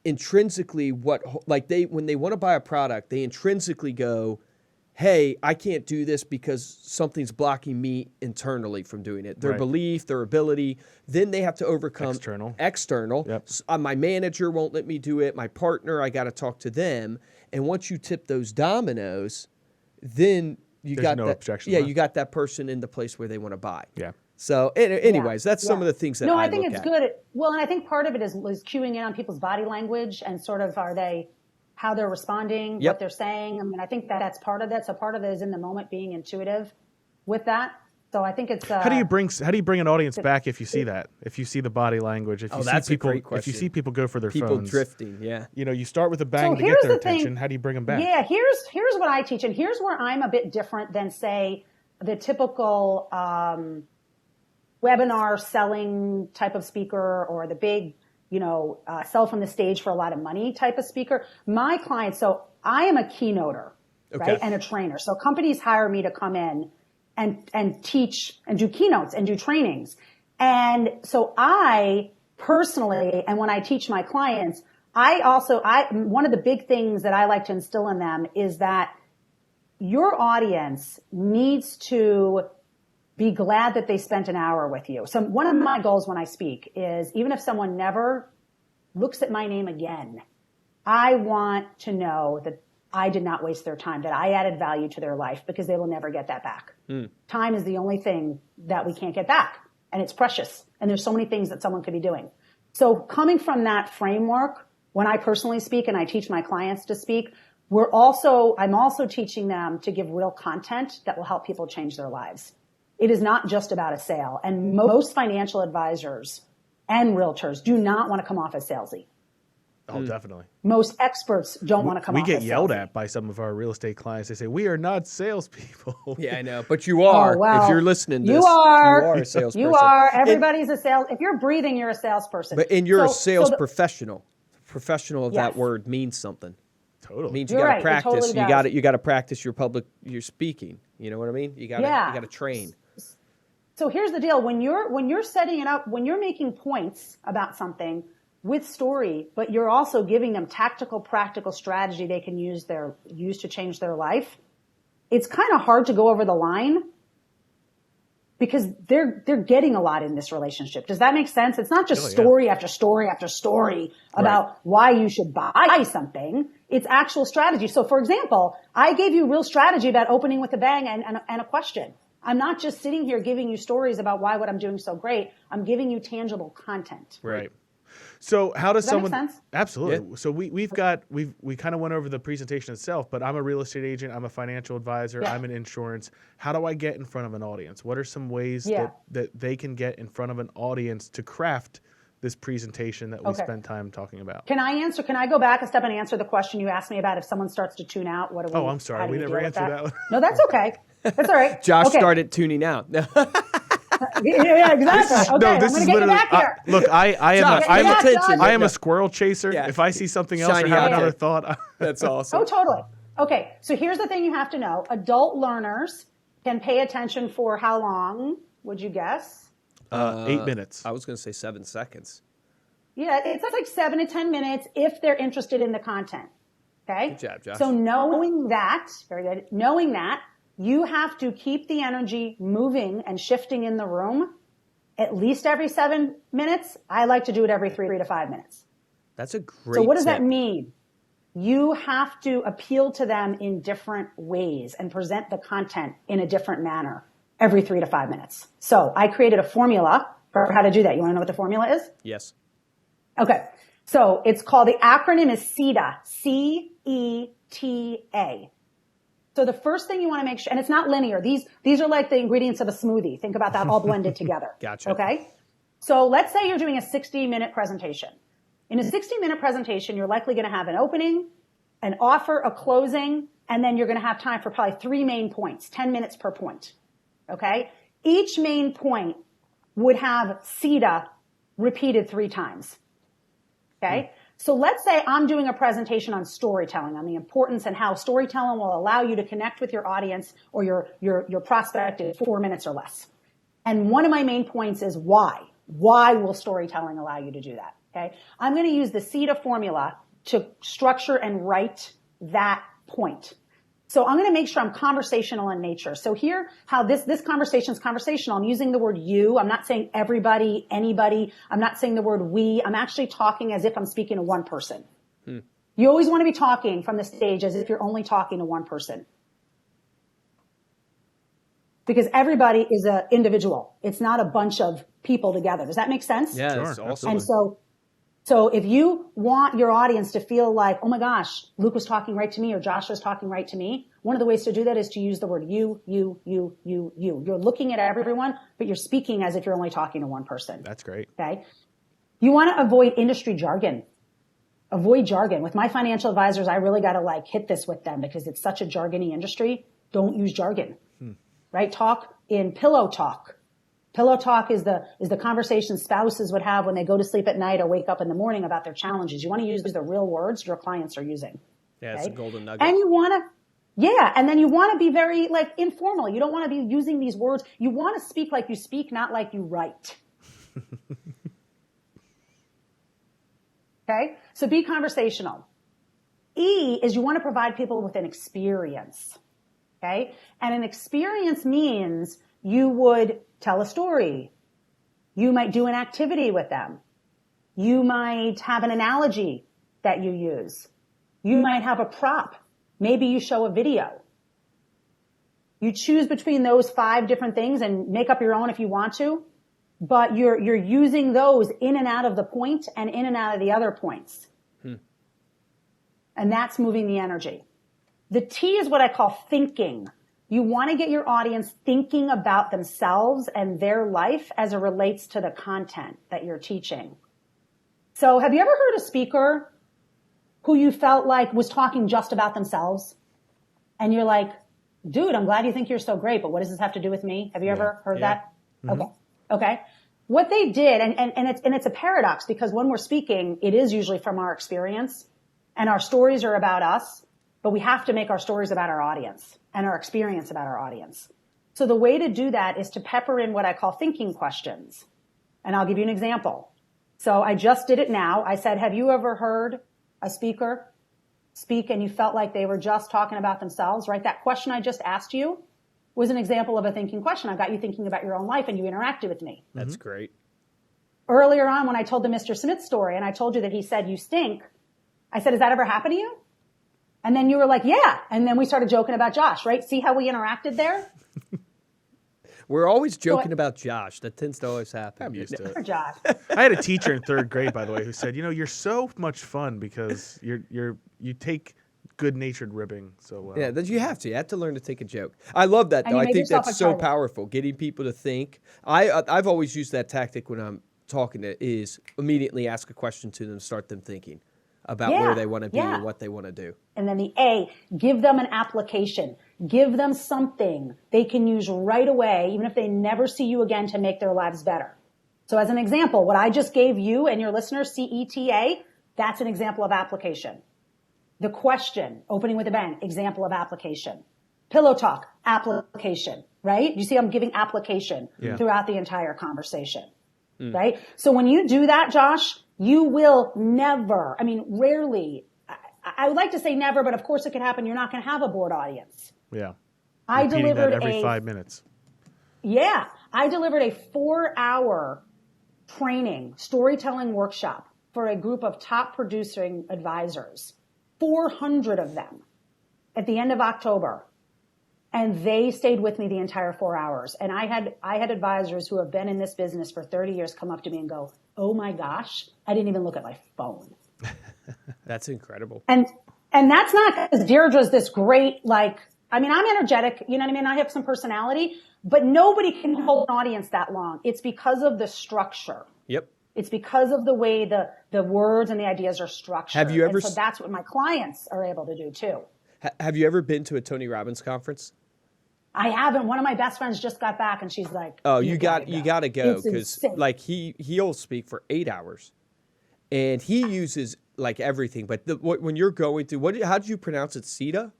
intrinsically when they want to buy a product, they intrinsically go, hey, I can't do this because something's blocking me internally from doing it. Their belief, their ability. Then they have to overcome external.
Yep.
My manager won't let me do it. My partner, I got to talk to them. And once you tip those dominoes, then you got that person in the place where they want to buy.
Yeah.
So anyways, that's some of the things that I think
it's good. Well, and I think part of it is cueing in on people's body language and sort of, are they how they're responding, what they're saying. I mean, I think that's part of that. So part of it is in the moment being intuitive with that. So I think it's
how do you bring an audience back if you see that? If you see the body language, if you see people,
a great question.
if you see people go for their
people
phones,
drifting,
you know, you start with a bang to get their attention. How do you bring them back?
Yeah, here's what I teach, and here's where I'm a bit different than say the typical webinar selling type of speaker or the big, sell from the stage for a lot of money type of speaker. My clients, so I am a keynoter, right, and a trainer. So companies hire me to come in and teach and do keynotes and do trainings. And so I personally, and when I teach my clients, one of the big things that I like to instill in them is that your audience needs to be glad that they spent an hour with you. So one of my goals when I speak is even if someone never looks at my name again, I want to know that I did not waste their time, that I added value to their life, because they will never get that back. Time is the only thing that we can't get back, and it's precious. And there's so many things that someone could be doing. So coming from that framework, when I personally speak and I teach my clients to speak, I'm also teaching them to give real content that will help people change their lives. It is not just about a sale. And most financial advisors and realtors do not want to come off as salesy.
Oh, definitely.
Most experts don't want to come off as salesy.
We get yelled at by some of our real estate clients. They say, we are not salespeople.
Yeah, I know. But you are. If you're listening to this,
you are
a salesperson.
You are. Everybody's a sales. If you're breathing, you're a salesperson.
And you're a sales professional. Professional of that word means something.
Totally.
It means you got to practice. Totally you got to practice your speaking. You know what I mean? You got to train.
So here's the deal. When you're setting it up, when you're making points about something with story, but you're also giving them tactical, practical strategy they can use to change their life, it's kind of hard to go over the line because they're getting a lot in this relationship. Does that make sense? It's not just story after story after story about why you should buy something. It's actual strategy. So for example, I gave you real strategy about opening with a bang and a question. I'm not just sitting here giving you stories about what I'm doing so great. I'm giving you tangible content.
Right. So how does someone?
That make sense?
Absolutely. Yeah. So we kind of went over the presentation itself, but I'm a real estate agent. I'm a financial advisor. Yeah. I'm in insurance. How do I get in front of an audience? What are some ways that they can get in front of an audience to craft this presentation that we spend time talking about?
Can I go back a step and answer the question you asked me about if someone starts to tune out?
Oh, I'm sorry. We never answered that one.
No, that's okay. That's all right.
Josh started tuning out.
Yeah, exactly. Okay,
this
I'm going to get you back here.
Look, I am a squirrel chaser. Yeah. If I see something else or have another thought.
That's awesome.
Oh, totally. Okay, so here's the thing you have to know. Adult learners can pay attention for how long, would you guess?
8 minutes.
I was going to say 7 seconds.
Yeah, it's like 7 to 10 minutes if they're interested in the content. Okay?
Good job, Josh.
So knowing that, very good, knowing that, you have to keep the energy moving and shifting in the room at least every 7 minutes. I like to do it every 3 to 5 minutes.
That's a great
So what does
tip.
that mean? You have to appeal to them in different ways and present the content in a different manner every 3 to 5 minutes. So I created a formula for how to do that. You want to know what the formula is?
Yes.
Okay. So it's called, the acronym is CETA, C-E-T-A. So the first thing you want to make sure, and it's not linear. These are like the ingredients of a smoothie. Think about that all blended together.
Gotcha.
Okay. So let's say you're doing a 60-minute presentation. In a 60-minute presentation, you're likely going to have an opening, an offer, a closing, and then you're going to have time for probably 3 main points, 10 minutes per point. Okay. Each main point would have CETA repeated 3 times. Okay. So let's say I'm doing a presentation on storytelling, on the importance and how storytelling will allow you to connect with your audience or your prospect in 4 minutes or less. And one of my main points is why. Why will storytelling allow you to do that? Okay. I'm going to use the CETA formula to structure and write that point. So I'm going to make sure I'm conversational in nature. So here, how this conversation is conversational. I'm using the word you. I'm not saying everybody, anybody. I'm not saying the word we. I'm actually talking as if I'm speaking to one person. You always want to be talking from the stage as if you're only talking to one person. Because everybody is an individual. It's not a bunch of people together. Does that make sense?
Yeah, that's awesome.
So if you want your audience to feel like, oh my gosh, Luke was talking right to me or Josh was talking right to me, one of the ways to do that is to use the word you. You're looking at everyone, but you're speaking as if you're only talking to one person.
That's great.
Okay. You want to avoid industry jargon. Avoid jargon. With my financial advisors, I really got to hit this with them because it's such a jargony industry. Don't use jargon, right? Talk in pillow talk. Pillow talk is the conversation spouses would have when they go to sleep at night or wake up in the morning about their challenges. You want to use the real words your clients are using.
Yeah, it's a golden nugget.
And you want to, and then you want to be very informal. You don't want to be using these words. You want to speak like you speak, not like you write. Okay. So be conversational. E is you want to provide people with an experience. Okay. And an experience means you would tell a story. You might do an activity with them. You might have an analogy that you use. You might have a prop. Maybe you show a video. You choose between those 5 different things and make up your own if you want to, but you're using those in and out of the point and in and out of the other points. And that's moving the energy. The T is what I call thinking. You want to get your audience thinking about themselves and their life as it relates to the content that you're teaching. So have you ever heard a speaker who you felt like was talking just about themselves? And you're like, dude, I'm glad you think you're so great, but what does this have to do with me? Have you ever heard that? Mm-hmm. Okay. What they did, and it's a paradox because when we're speaking, it is usually from our experience and our stories are about us, but we have to make our stories about our audience and our experience about our audience. So the way to do that is to pepper in what I call thinking questions. And I'll give you an example. So I just did it now. I said, have you ever heard a speaker speak and you felt like they were just talking about themselves, right? That question I just asked you was an example of a thinking question. I got you thinking about your own life and you interacted with me.
That's great.
Earlier on when I told the Mr. Smith story and I told you that he said, you stink, I said, has that ever happened to you? And then you were like, yeah. And then we started joking about Josh, right? See how we interacted there?
We're always joking about Josh. That tends to always happen.
I'm used to it.
Or Josh.
I had a teacher in 3rd grade, by the way, who said, you're so much fun because you take good-natured ribbing so well.
Yeah, you have to. You have to learn to take a joke. I love that, though. I think that's so powerful, getting people to think. I've always used that tactic when I'm talking is immediately ask a question to them, start them thinking about where they want to be and what they want to do.
And then the A, give them an application. Give them something they can use right away, even if they never see you again, to make their lives better. So as an example, what I just gave you and your listeners, CETA, that's an example of application. The question, opening with a bang, example of application. Pillow talk, application, right? You see I'm giving application throughout the entire conversation, right? So when you do that, Josh, you will never, rarely, I would like to say never, but of course it could happen. You're not going to have a bored audience.
Yeah.
I delivered
that every 5 minutes.
Yeah. I delivered a 4-hour training, storytelling workshop for a group of top producing advisors, 400 of them at the end of October. And they stayed with me the entire 4 hours. And I had advisors who have been in this business for 30 years come up to me and go, oh my gosh, I didn't even look at my phone.
That's incredible.
And that's not because Deirdre's this great, I'm energetic, you know what I mean? I have some personality, but nobody can hold an audience that long. It's because of the structure.
Yep.
It's because of the way the words and the ideas are structured.
Have you ever?
So that's what my clients are able to do too.
Have you ever been to a Tony Robbins conference?
I haven't. One of my best friends just got back and she's like,
oh, you got to go because he'll speak for 8 hours and he uses everything. But when you're going through, how did you pronounce it? CETA?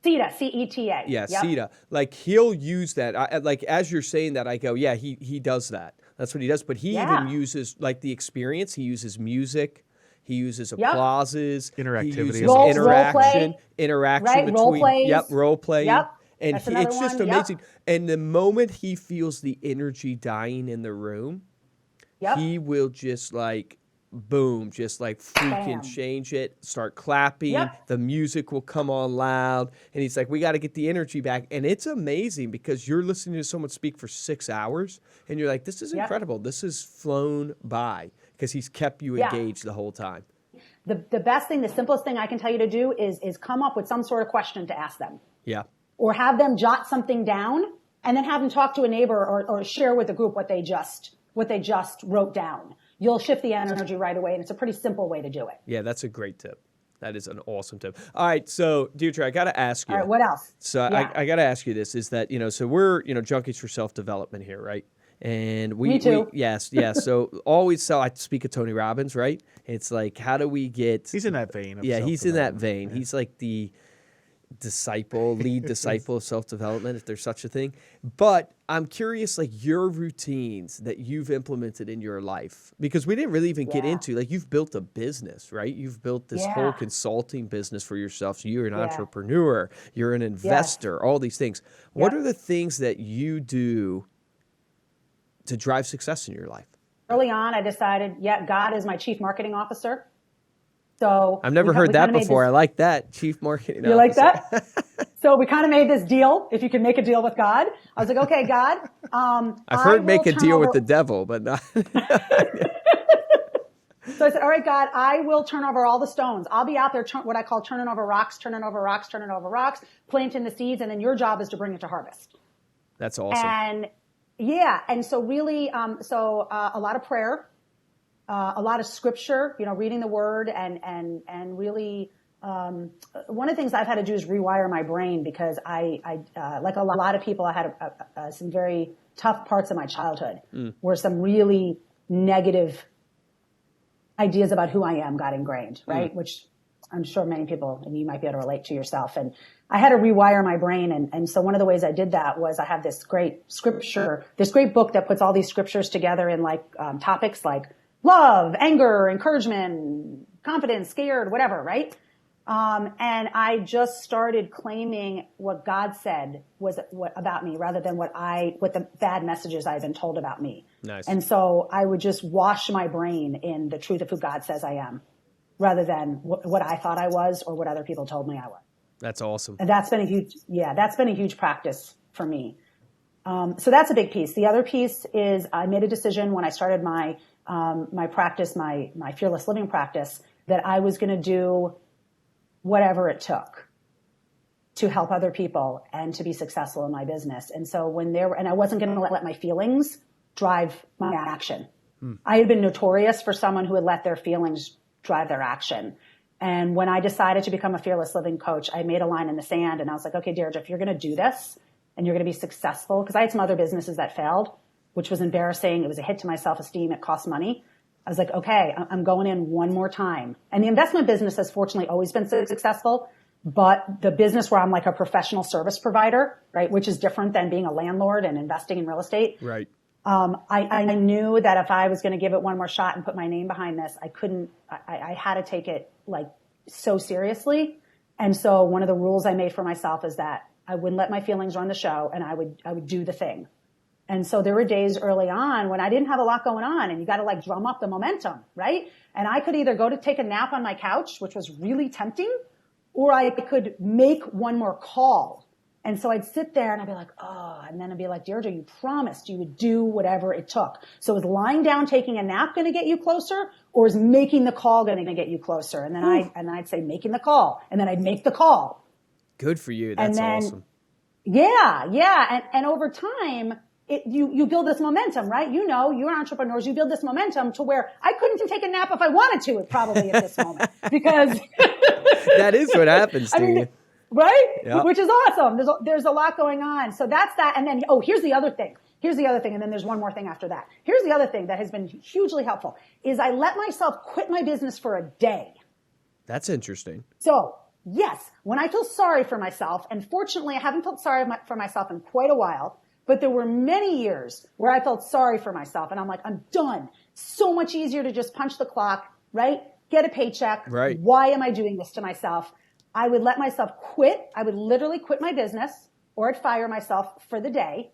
CETA, C-E-T-A.
Yeah, yep. CETA. He'll use that. As you're saying that, I go, yeah, he does that. That's what he does. But he even uses the experience. He uses music. He uses applauses.
Interactivity.
Interaction
right?
between.
Role plays.
Yep, role play.
Yep.
And it's just amazing. Yep. And the moment he feels the energy dying in the room, he will just boom, just freaking change it, start clapping. Yep. The music will come on loud. And he's like, we got to get the energy back. And it's amazing because you're listening to someone speak for 6 hours and you're like, this is incredible. This has flown by because he's kept you engaged the whole time.
The best thing, the simplest thing I can tell you to do is come up with some sort of question to ask them.
Yeah.
Or have them jot something down and then have them talk to a neighbor or share with the group what they just wrote down. You'll shift the energy right away, and it's a pretty simple way to do it.
Yeah, that's a great tip. That is an awesome tip. All right, so Deirdre, I got to ask you.
All right, what else?
So I got to ask you this, is that, so we're, junkies for self-development here, right? And
Me too.
Yes. So I speak of Tony Robbins, right? It's like, how do we get...
He's in that vein.
He's in that vein. Yeah. He's like the lead disciple of self-development, if there's such a thing. But I'm curious, like, your routines that you've implemented in your life, because we didn't really even get into, like, you've built a business, right? You've built this whole consulting business for yourself. So you're an entrepreneur, you're an investor, all these things. What are the things that you do to drive success in your life?
Early on, I decided, God is my chief marketing officer. So
I've never heard that before. I like that. Chief marketing officer.
You like that? So we kind of made this deal. If you can make a deal with God, I was like, okay, God.
I've heard make a deal with the devil, but not.
So I said, all right, God, I will turn over all the stones. I'll be out there, what I call turning over rocks, planting the seeds, and then your job is to bring it to harvest.
That's awesome.
And so really, a lot of prayer, a lot of scripture, reading the word, and really, one of the things I've had to do is rewire my brain, because I like a lot of people, I had some very tough parts of my childhood where some really negative ideas about who I am got ingrained, right? Which I'm sure many people, and you might be able to relate to yourself. And I had to rewire my brain. And so one of the ways I did that was I have this great book that puts all these scriptures together in topics like love, anger, encouragement, confidence, scared, whatever, right? And I just started claiming what God said was about me, rather than what the bad messages I've been told about me.
Nice.
And so I would just wash my brain in the truth of who God says I am, rather than what I thought I was or what other people told me I was.
That's awesome.
And that's been a huge practice for me. So that's a big piece. The other piece is I made a decision when I started my practice, my fearless living practice, that I was going to do whatever it took to help other people and to be successful in my business. And so and I wasn't going to let my feelings drive my action. I had been notorious for someone who had let their feelings drive their action. And when I decided to become a fearless living coach, I made a line in the sand, and I was like, okay, Deirdre, if you're going to do this and you're going to be successful, because I had some other businesses that failed, which was embarrassing. It was a hit to my self-esteem. It cost money. I was like, okay, I'm going in one more time. And the investment business has fortunately always been successful, but the business where I'm like a professional service provider, right, which is different than being a landlord and investing in real estate.
Right.
I knew that if I was going to give it one more shot and put my name behind this, I had to take it so seriously. And so one of the rules I made for myself is that I wouldn't let my feelings run the show, and I would do the thing. And so there were days early on when I didn't have a lot going on, and you got to drum up the momentum, right? And I could either go to take a nap on my couch, which was really tempting, or I could make one more call. And so I'd sit there and I'd be like, oh, and then I'd be like, Deirdre, you promised you would do whatever it took. So is lying down, taking a nap going to get you closer, or is making the call going to get you closer? And then I'd say making the call, and then I'd make the call.
Good for you. That's awesome.
Yeah. And over time, you build this momentum, right? You're entrepreneurs. You build this momentum to where I couldn't take a nap if I wanted to, probably at this moment, because
that is what happens to you.
Right?
Yep.
Which is awesome. There's a lot going on. So that's that. And then, here's the other thing. And then there's one more thing after that. Here's the other thing that has been hugely helpful is I let myself quit my business for a day.
That's interesting.
So yes, when I feel sorry for myself, and fortunately I haven't felt sorry for myself in quite a while, but there were many years where I felt sorry for myself, and I'm like, I'm done. So much easier to just punch the clock, right? Get a paycheck.
Right.
Why am I doing this to myself? I would let myself quit. I would literally quit my business, or I'd fire myself for the day.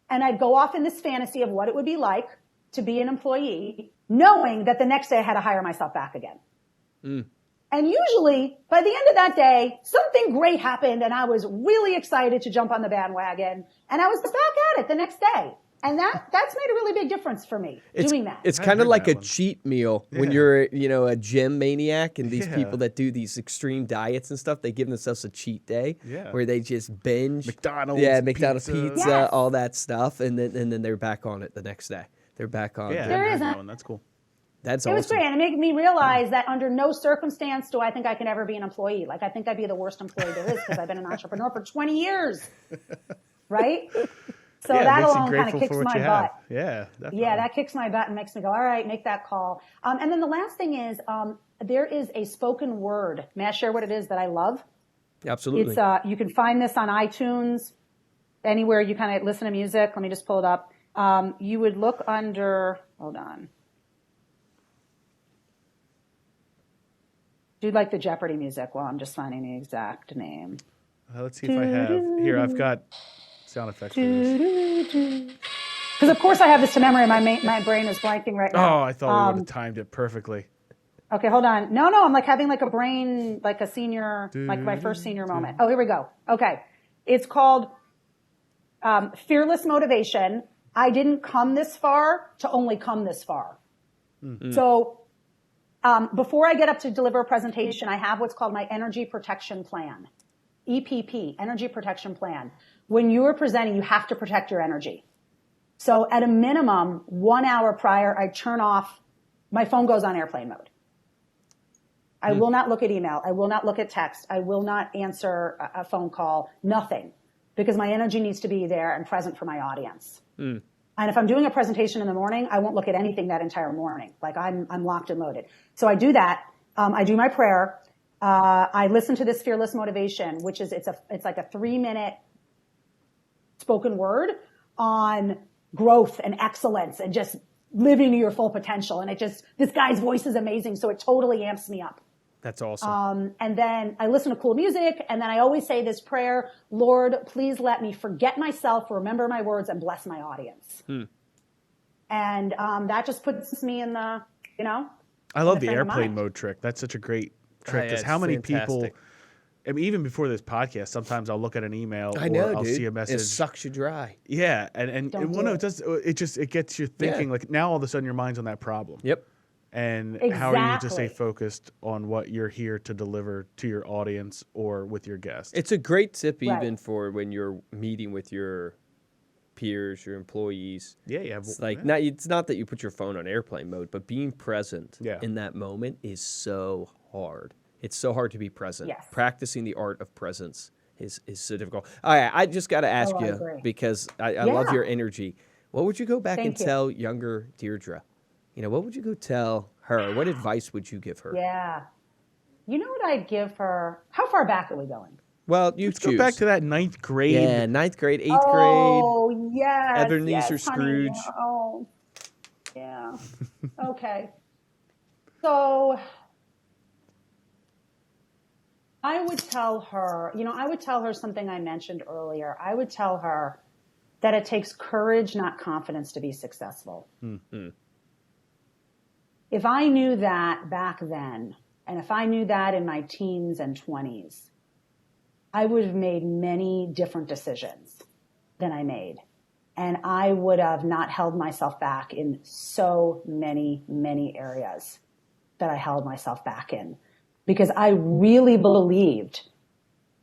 And I'd go off in this fantasy of what it would be like to be an employee, knowing that the next day I had to hire myself back again. And usually by the end of that day, something great happened, and I was really excited to jump on the bandwagon, and I was back at it the next day. And that's made a really big difference for me, doing that.
It's
I
kind of
heard
like
that
a
one.
cheat meal when
Yeah.
you're, a gym maniac, and these
Yeah.
people that do these extreme diets and stuff, they give themselves a cheat day
Yeah.
where they just binge
McDonald's,
pizza,
pizza.
Yes.
all that stuff, and then they're back on it the next day. They're back on.
Yeah,
There
I heard
is
that
a-
one. That's cool.
That's
It was
awesome.
great. And it made me realize that under no circumstance do I think I can ever be an employee. Like, I think I'd be the worst employee there is because I've been an entrepreneur for 20 years. Right? So
Yeah, it
that
makes you
alone kind
grateful
of kicks
for what
my
you
butt.
have. Yeah, definitely.
Yeah, that kicks my butt and makes me go, all right, make that call. And then the last thing is, there is a spoken word. May I share what it is that I love?
Absolutely.
It's you can find this on iTunes, anywhere you kind of listen to music. Let me just pull it up. You would look under, hold on. Do like the Jeopardy music while I'm just finding the exact name.
Let's see if I have. Here, I've got sound effects for this.
Because of course I have this to memory. My brain is blanking right now.
Oh, I thought we would have timed it perfectly.
Okay, hold on. No, I'm like having like a brain, like a senior, like my first senior moment. Oh, here we go. Okay. It's called Fearless Motivation. I didn't come this far to only come this far. Mm-hmm. So before I get up to deliver a presentation, I have what's called my Energy Protection Plan. EPP, Energy Protection Plan. When you are presenting, you have to protect your energy. So at a minimum, 1 hour prior, I turn off, my phone goes on airplane mode. I will not look at email. I will not look at text. I will not answer a phone call, nothing, because my energy needs to be there and present for my audience. And if I'm doing a presentation in the morning, I won't look at anything that entire morning. Like I'm locked and loaded. So I do that. I do my prayer. I listen to this Fearless Motivation, which is, it's like a 3-minute spoken word on growth and excellence and just living to your full potential. And this guy's voice is amazing. So it totally amps me up.
That's awesome.
And then I listen to cool music. And then I always say this prayer, Lord, please let me forget myself, remember my words, and bless my audience. And that just puts me in the,
I love
the
the
frame of
airplane
mind.
mode trick. That's such a great trick.
yeah,
Because
it's
how many
fantastic.
people, I mean, even before this podcast, sometimes I'll look at an email
I know,
or I'll
dude.
see a message.
It sucks you dry.
Yeah, and
Don't
well,
do
no,
it.
it gets you thinking.
Yeah.
Like now, all of a sudden, your mind's on that problem.
Yep.
And how are you to stay
Exactly.
focused on what you're here to deliver to your audience or with your guest?
It's a great tip
Right.
even for when you're meeting with your peers, your employees.
Yeah, yeah.
It's like
yeah.
it's not that you put your phone on airplane mode, but being present
Yeah.
in that moment is so hard. It's so hard to be present.
Yes.
Practicing the art of presence is so difficult. All right, I just got to ask
I
you
agree.
because I love
Yeah.
your energy. What would you go back and
Thank you.
tell younger Deirdre? What would you go tell her? What advice would you give her?
Yeah. You know what I'd give her? How far back are we going?
Well, you
Let's
choose.
go back to that 9th grade.
Yeah, 9th grade, 8th grade.
Oh, yes.
Ebenezer
yes, honey.
Scrooge.
Oh, yeah. Okay. So I would tell her something I mentioned earlier. I would tell her that it takes courage, not confidence, to be successful.
Mm-hmm.
If I knew that back then, and if I knew that in my teens and 20s, I would have made many different decisions than I made. And I would have not held myself back in so many, many areas that I held myself back in, because I really believed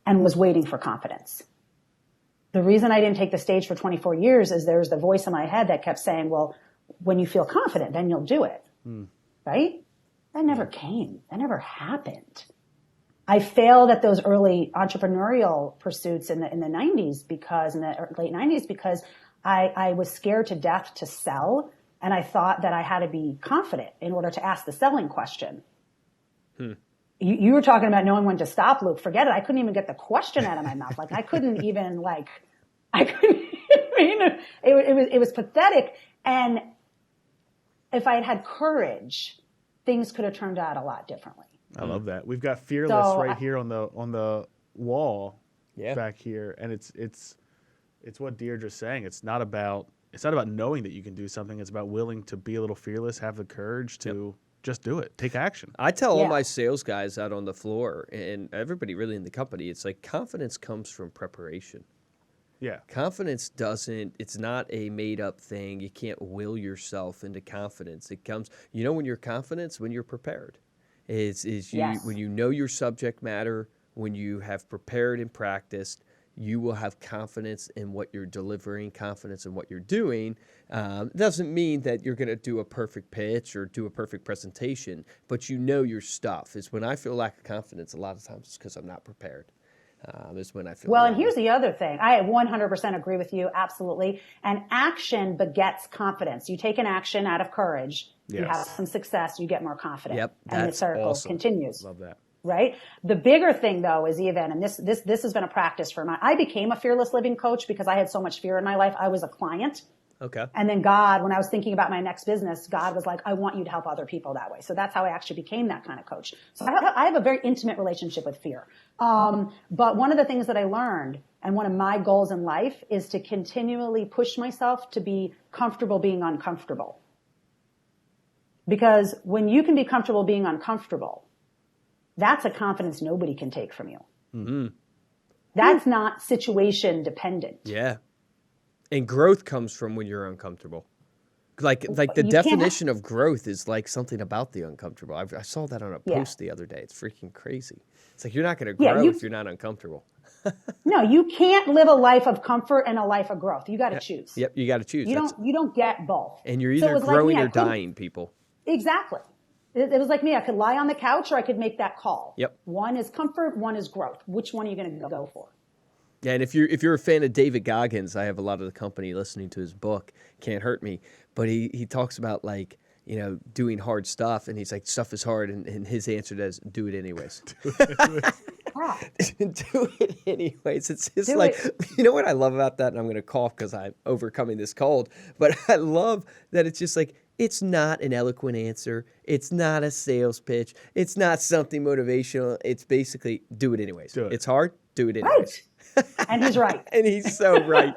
and was waiting for confidence. The reason I didn't take the stage for 24 years is there's the voice in my head that kept saying, well, when you feel confident, then you'll do it. Right? That never came. That never happened. I failed at those early entrepreneurial pursuits in the 90s because in the late 90s, because I was scared to death to sell. And I thought that I had to be confident in order to ask the selling question. You were talking about knowing when to stop, Luke. Forget it. I couldn't even get the question out of my mouth. Like I couldn't even it was pathetic. And if I had had courage, things could have turned out a lot differently.
I love that. We've got Fearless
So
right here on the wall
Yeah.
back here, and it's what Deirdre's saying. It's not about knowing that you can do something. It's about willing to be a little fearless, have the courage to just do it, take action.
I tell all
Yeah.
my sales guys out on the floor and everybody really in the company, it's like confidence comes from preparation.
Yeah.
Confidence it's not a made up thing. You can't will yourself into confidence. It comes, when you're confident, when you're prepared. When you know your subject matter, when you have prepared and practiced, you will have confidence in what you're delivering, confidence in what you're doing. It doesn't mean that you're going to do a perfect pitch or do a perfect presentation, but you know your stuff. Is when I feel lack of confidence, a lot of times it's because I'm not prepared. Is when I feel
well, and here's the other thing. I 100% agree with you. Absolutely. And action begets confidence. You take an action out of courage. Yes. You have some success. You get more confident.
Yep.
And the circle continues.
Love that.
Right. The bigger thing though is even, and this has been a practice for I became a fearless living coach because I had so much fear in my life. I was a client.
Okay.
And then God, when I was thinking about my next business, God was like, I want you to help other people that way. So that's how I actually became that kind of coach. So I have a very intimate relationship with fear. But one of the things that I learned, and one of my goals in life, is to continually push myself to be comfortable being uncomfortable. Because when you can be comfortable being uncomfortable, that's a confidence nobody can take from you. Mm-hmm. That's not situation dependent.
Yeah. And growth comes from when you're uncomfortable. Like the definition of growth is like something about the uncomfortable. I saw that on a post the other day. It's freaking crazy. It's like you're not going to grow if you're not uncomfortable.
No, you can't live a life of comfort and a life of growth. You got to choose.
Yep, you got to choose.
You don't get both.
And you're either growing or dying, people.
Exactly. It was like me. I could lie on the couch or I could make that call.
Yep.
One is comfort, one is growth. Which one are you going to go for?
Yeah, and if you're a fan of David Goggins, I have a lot of the company listening to his book, Can't Hurt Me. But he talks about doing hard stuff, and he's like, stuff is hard, and his answer is, do it anyways. Do it anyways. It's just you know what I love about that? And I'm going to cough because I'm overcoming this cold. But I love that it's just like, it's not an eloquent answer. It's not a sales pitch. It's not something motivational. It's basically, do it anyways. It's hard, do it anyways.
Right. And he's right.
And he's so right.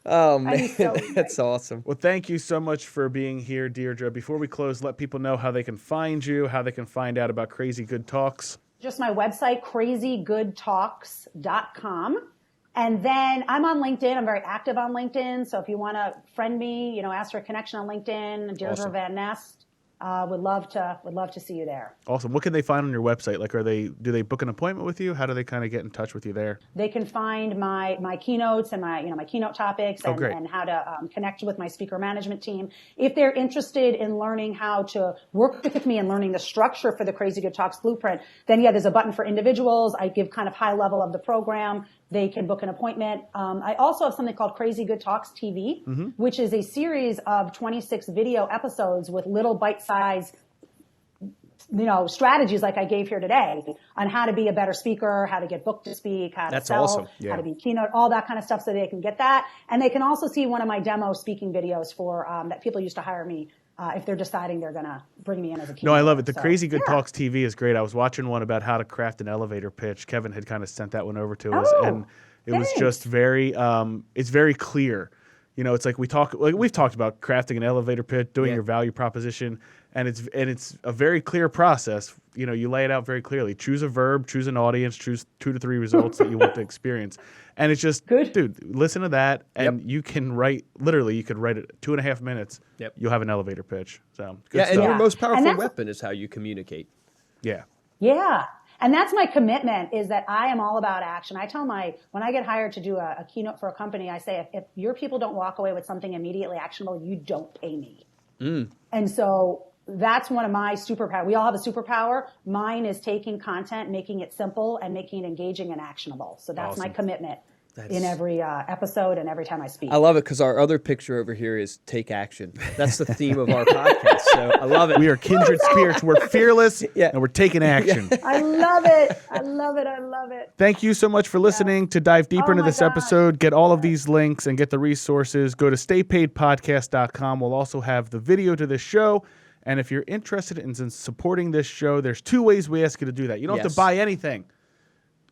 Oh, man, that's awesome.
Well, thank you so much for being here, Deirdre. Before we close, let people know how they can find you, how they can find out about Crazy Good Talks.
Just my website, crazygoodtalks.com. And then I'm on LinkedIn. I'm very active on LinkedIn. So if you want to friend me, ask for a connection on LinkedIn, Deirdre Van Nest. Would love to see you there.
Awesome. What can they find on your website? Like, do they book an appointment with you? How do they kind of get in touch with you there?
They can find my keynotes and my keynote topics and how to connect with my speaker management team. If they're interested in learning how to work with me and learning the structure for the Crazy Good Talks Blueprint, then there's a button for individuals. I give kind of high level of the program. They can book an appointment. I also have something called Crazy Good Talks TV, which is a series of 26 video episodes with little bite-sized, strategies like I gave here today on how to be a better speaker, how to get booked to speak, how to sell, how to be keynote, all that kind of stuff so they can get that. And they can also see one of my demo speaking videos for that people used to hire me if they're deciding they're going to bring me in as a keynote.
No, I love it. The Crazy Good Talks TV is great. I was watching one about how to craft an elevator pitch. Kevin had kind of sent that one over to us, and it was just very, it's very clear. It's like we've talked about crafting an elevator pitch, doing your value proposition, and it's a very clear process. You lay it out very clearly. Choose a verb, choose an audience, choose 2 to 3 results that you want to experience. And it's just, dude, listen to that, and you can write, literally, you could write it 2.5 minutes. Yep. You'll have an elevator pitch. So, good stuff.
And your most powerful weapon is how you communicate.
Yeah.
Yeah. And that's my commitment, is that I am all about action. I tell when I get hired to do a keynote for a company, I say, if your people don't walk away with something immediately actionable, you don't pay me. And so that's one of my superpowers. We all have a superpower. Mine is taking content, making it simple, and making it engaging and actionable. So that's my commitment in every episode and every time I speak.
I love it because our other picture over here is take action. That's the theme of our podcast. So I love it.
We are kindred spirits. We're fearless and we're taking action.
I love it. I love it. I love it.
Thank you so much for listening. To dive deeper into this episode, get all of these links and get the resources, go to staypaidpodcast.com. We'll also have the video to this show. And if you're interested in supporting this show, there's 2 ways we ask you to do that. You don't have to buy anything.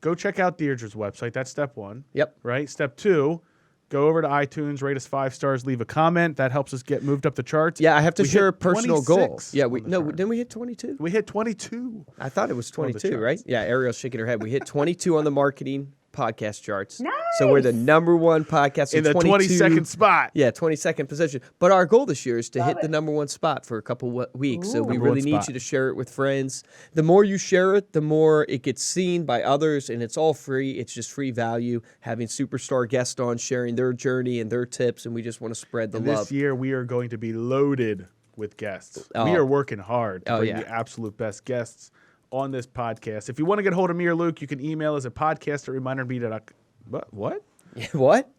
Go check out Deirdre's website. That's step 1.
Yep.
Right? Step 2, go over to iTunes, rate us 5 stars, leave a comment. That helps us get moved up the charts.
Yeah, I have to share a personal goal. Yeah, didn't we hit 22?
We hit 22.
I thought it was 22, right? Yeah, Ariel's shaking her head. We hit 22 on the marketing podcast charts.
Nice.
So we're the #1 podcast
in the 22nd spot.
Yeah, 22nd position. But our goal this year is to hit the #1 spot for a couple weeks. So we really need you to share it with friends. The more you share it, the more it gets seen by others, and it's all free. It's just free value, having superstar guests on, sharing their journey and their tips, and we just want to spread the love.
This year, we are going to be loaded with guests. We are working hard to bring the absolute best guests on this podcast. If you want to get hold of me or Luke, you can email us at podcast@remindermedia.com. What?
What?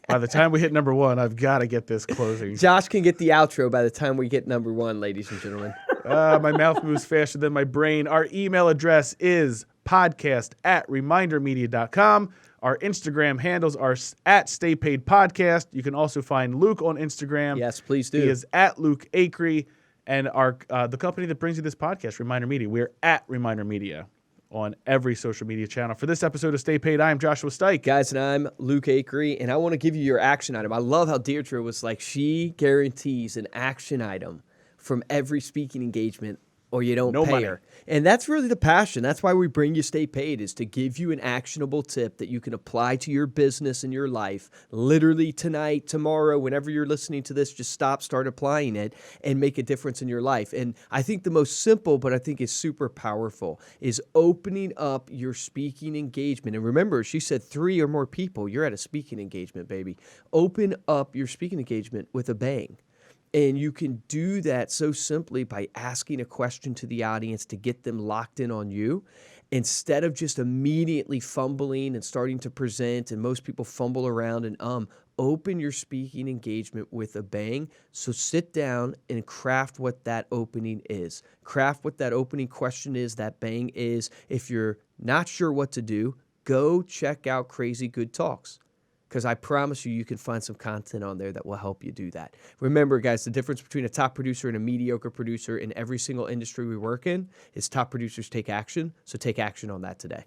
By the time we hit #1, I've got to get this closing.
Josh can get the outro by the time we get #1, ladies and gentlemen.
My mouth moves faster than my brain. Our email address is podcast@remindermedia.com. Our Instagram handles are at Stay Paid Podcast. You can also find Luke on Instagram.
Yes, please do.
He is at Luke Acree. And our the company that brings you this podcast, Reminder Media, we're at Reminder Media on every social media channel. For this episode of Stay Paid, I am Joshua Stike.
Guys, and I'm Luke Acree, and I want to give you your action item. I love how Deirdre was like, she guarantees an action item from every speaking engagement or you don't pay her. And that's really the passion. That's why we bring you Stay Paid, is to give you an actionable tip that you can apply to your business and your life. Literally tonight, tomorrow, whenever you're listening to this, just start applying it and make a difference in your life. And I think the most simple, but I think is super powerful, is opening up your speaking engagement. And remember, she said 3 or more people. You're at a speaking engagement, baby. Open up your speaking engagement with a bang. And you can do that so simply by asking a question to the audience to get them locked in on you, instead of just immediately fumbling and starting to present. And most people fumble around and open your speaking engagement with a bang. So sit down and craft what that opening is. Craft what that opening question is, that bang is. If you're not sure what to do, go check out Crazy Good Talks, because I promise you can find some content on there that will help you do that. Remember, guys, the difference between a top producer and a mediocre producer in every single industry we work in is top producers take action. So take action on that today.